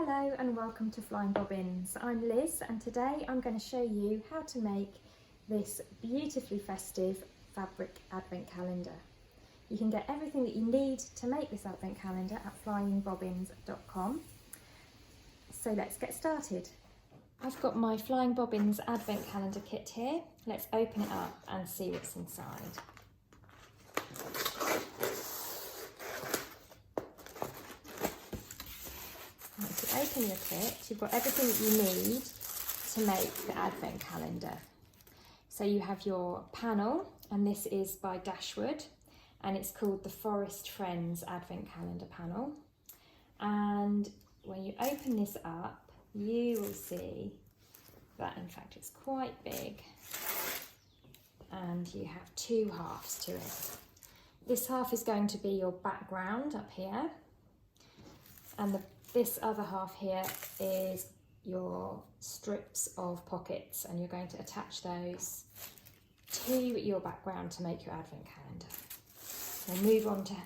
Hello and welcome to Flying Bobbins. I'm Liz and today I'm going to show you how to make this beautifully festive fabric advent calendar. You can get everything that you need to make this advent calendar at flyingbobbins.com. So let's get started. I've got my Flying Bobbins advent calendar kit here. Let's open it up and see what's inside. To open your kit, you've got everything that you need to make the advent calendar. So you have your panel, and this is by Dashwood, and it's called the Forest Friends Advent Calendar panel. And when you open this up, you will see that in fact it's quite big, and you have two halves to it. This half is going to be your background up here, and this other half here is your strips of pockets, and you're going to attach those to your background to make your advent calendar. We'll move on to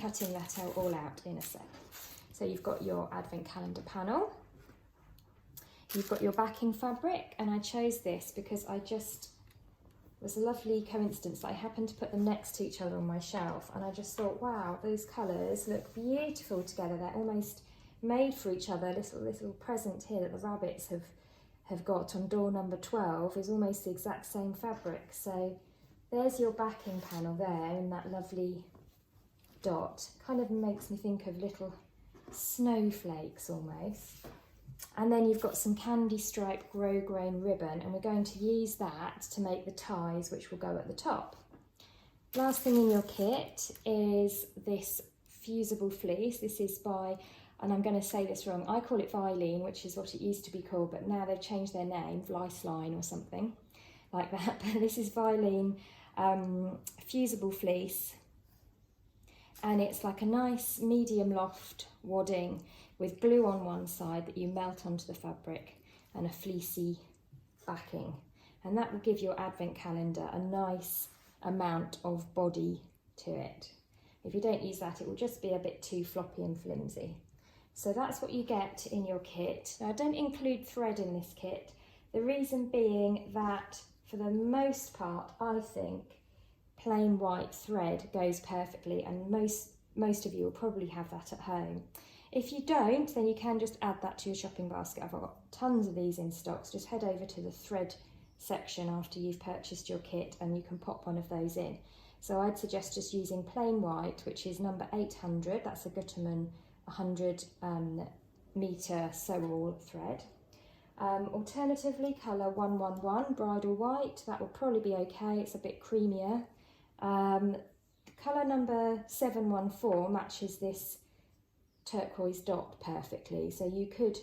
cutting that all out in a sec. So you've got your advent calendar panel, you've got your backing fabric, and I chose this because it was a lovely coincidence that I happened to put them next to each other on my shelf, and I just thought, wow, those colours look beautiful together. They're almost made for each other. Little present here that the rabbits have got on door number 12 is almost the exact same fabric. So there's your backing panel there in that lovely dot. Kind of makes me think of little snowflakes almost. And then you've got some candy stripe grosgrain ribbon, and we're going to use that to make the ties which will go at the top. Last thing in your kit is this fusible fleece. This is by, and I'm going to say this wrong, I call it Vilene, which is what it used to be called, but now they've changed their name, Vliceline or something like that. But this is Vilene fusible fleece, and it's like a nice medium loft wadding with glue on one side that you melt onto the fabric, and a fleecy backing. And that will give your advent calendar a nice amount of body to it. If you don't use that, it will just be a bit too floppy and flimsy. So that's what you get in your kit. Now, I don't include thread in this kit, the reason being that for the most part, I think plain white thread goes perfectly, and most of you will probably have that at home. If you don't, then you can just add that to your shopping basket. I've got tons of these in stock, so just head over to the thread section after you've purchased your kit and you can pop one of those in. So I'd suggest just using plain white, which is number 800, that's a Gutermann 100 metre sew-all thread. Alternatively, colour 111, bridal white, that will probably be okay, it's a bit creamier. Colour number 714 matches this turquoise dot perfectly, so you could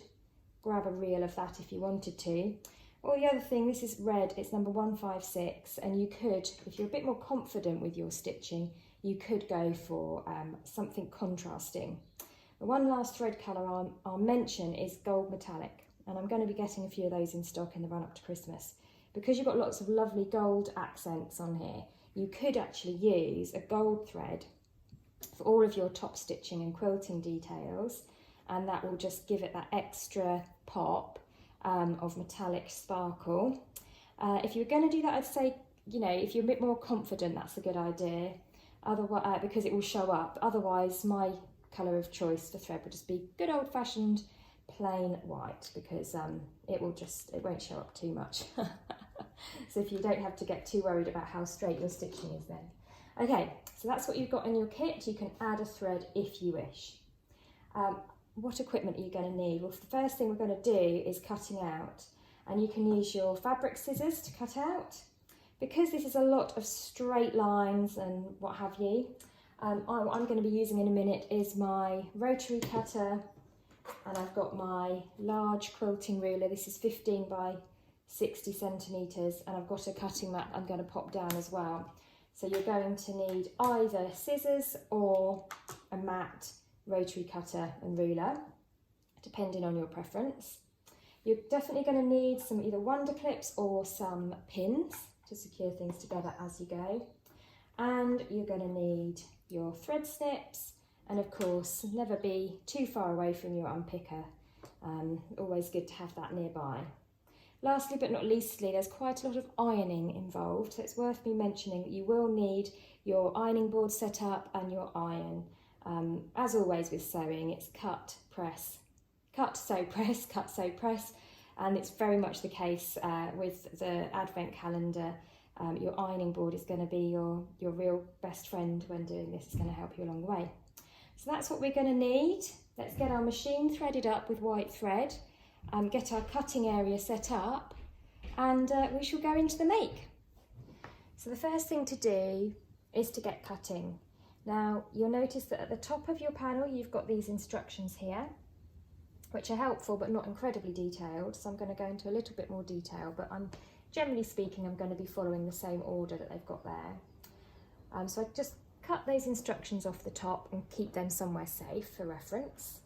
grab a reel of that if you wanted to. Or the other thing, this is red, it's number 156, and you could, if you're a bit more confident with your stitching, you could go for something contrasting. The one last thread colour I'll mention is gold metallic, and I'm going to be getting a few of those in stock in the run up to Christmas. Because you've got lots of lovely gold accents on here, you could actually use a gold thread for all of your top stitching and quilting details, and that will just give it that extra pop of metallic sparkle. If you're going to do that, I'd say, if you're a bit more confident, that's a good idea. Otherwise, because it will show up. Otherwise, my colour of choice for thread would just be good old-fashioned plain white, because it won't show up too much. So if you don't have to get too worried about how straight your stitching is then. Okay, so that's what you've got in your kit. You can add a thread if you wish. What equipment are you going to need? Well, the first thing we're going to do is cutting out, and you can use your fabric scissors to cut out. Because this is a lot of straight lines and what have you, what I'm going to be using in a minute is my rotary cutter, and I've got my large quilting ruler. This is 15 by 60 centimetres, and I've got a cutting mat I'm going to pop down as well. So you're going to need either scissors or a mat, rotary cutter and ruler, depending on your preference. You're definitely going to need some either wonder clips or some pins to secure things together as you go. And you're going to need your thread snips, and of course never be too far away from your unpicker Always good to have that nearby. Lastly but not leastly, there's quite a lot of ironing involved, so it's worth me mentioning that you will need your ironing board set up and your iron. As always with sewing, it's cut, press, cut, sew, press, cut, sew, press, and it's very much the case with the advent calendar. Your ironing board is going to be your real best friend when doing this. It's going to help you along the way. So that's what we're going to need. Let's get our machine threaded up with white thread, get our cutting area set up, and we shall go into the make. So the first thing to do is to get cutting. Now you'll notice that at the top of your panel you've got these instructions here, which are helpful but not incredibly detailed, so I'm going to go into a little bit more detail, but generally speaking I'm going to be following the same order that they've got there. So I just cut those instructions off the top and keep them somewhere safe for reference.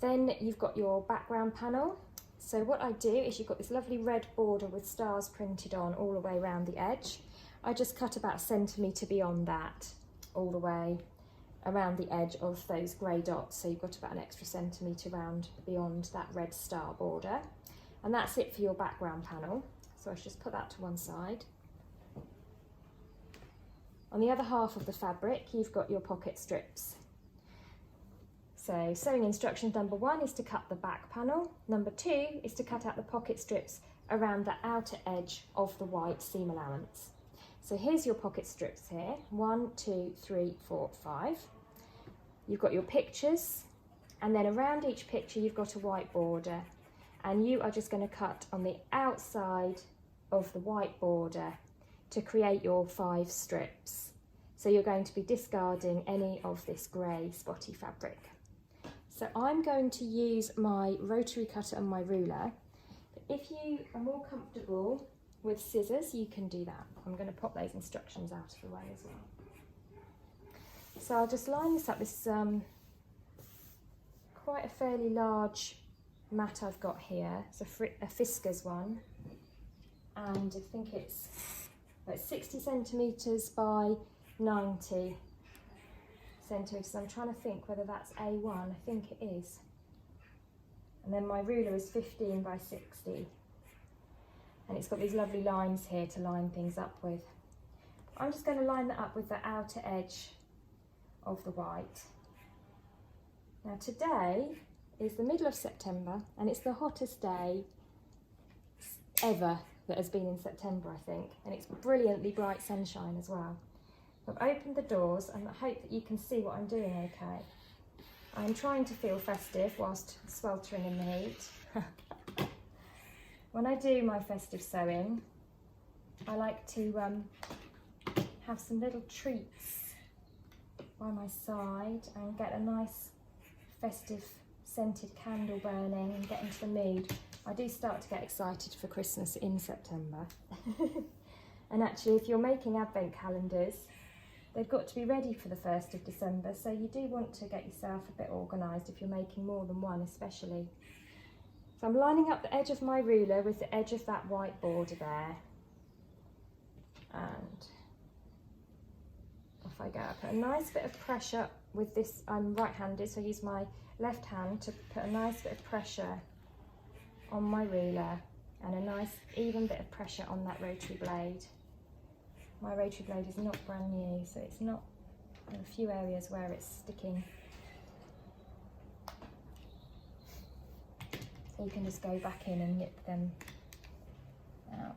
Then you've got your background panel. So what I do is you've got this lovely red border with stars printed on all the way around the edge. I just cut about a centimetre beyond that, all the way around the edge of those grey dots. So you've got about an extra centimetre round beyond that red star border. And that's it for your background panel. So I should just put that to one side. On the other half of the fabric, you've got your pocket strips. So sewing instruction number 1 is to cut the back panel. Number 2 is to cut out the pocket strips around the outer edge of the white seam allowance. So here's your pocket strips here, 1, 2, 3, 4, 5. You've got your pictures, and then around each picture you've got a white border, and you are just going to cut on the outside of the white border to create your 5 strips. So you're going to be discarding any of this grey spotty fabric. So I'm going to use my rotary cutter and my ruler. But if you are more comfortable with scissors, you can do that. I'm going to pop those instructions out of the way as well. So I'll just line this up. This is quite a fairly large mat I've got here. It's a Fiskars one, and I think it's 60 centimetres by 90 centimetres. I'm trying to think whether that's A1. I think it is. And then my ruler is 15 by 60. And it's got these lovely lines here to line things up with. I'm just going to line that up with the outer edge of the white. Now today is the middle of September, and it's the hottest day ever that has been in September, I think, and it's brilliantly bright sunshine as well. I've opened the doors and I hope that you can see what I'm doing okay. I'm trying to feel festive whilst sweltering in the heat. When I do my festive sewing, I like to have some little treats by my side and get a nice festive scented candle burning and get into the mood. I do start to get excited for Christmas in September. And actually, if you're making advent calendars, they've got to be ready for the 1st of December, so you do want to get yourself a bit organised if you're making more than one especially. So I'm lining up the edge of my ruler with the edge of that white border there. And off I go. I put a nice bit of pressure with this. I'm right-handed, so I use my left hand to put a nice bit of pressure on my ruler and a nice even bit of pressure on that rotary blade. My rotary blade is not brand new, so it's not, there are a few areas where it's sticking. So you can just go back in and nip them out.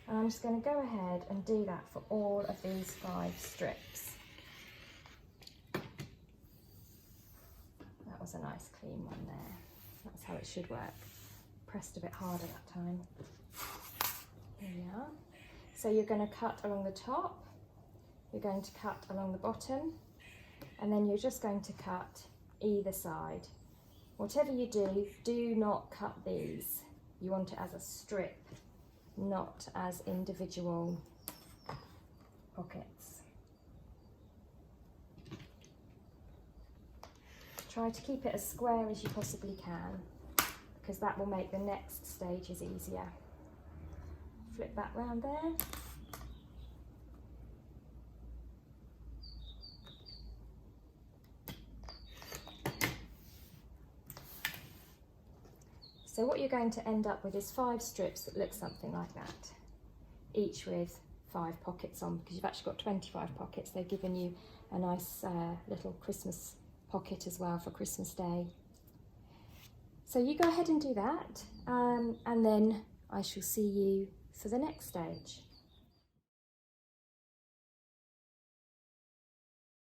And I'm just going to go ahead and do that for all of these 5 strips. That was a nice clean one there. That's how it should work. Pressed a bit harder that time. There we are. So you're going to cut along the top, you're going to cut along the bottom, and then you're just going to cut either side. Whatever you do, do not cut these. You want it as a strip, not as individual pockets. Try to keep it as square as you possibly can, because that will make the next stages easier. Flip that round there. So what you're going to end up with is 5 strips that look something like that, each with 5 pockets on, because you've actually got 25 pockets. They've given you a nice little Christmas pocket as well for Christmas Day. So you go ahead and do that, and then I shall see you for the next stage.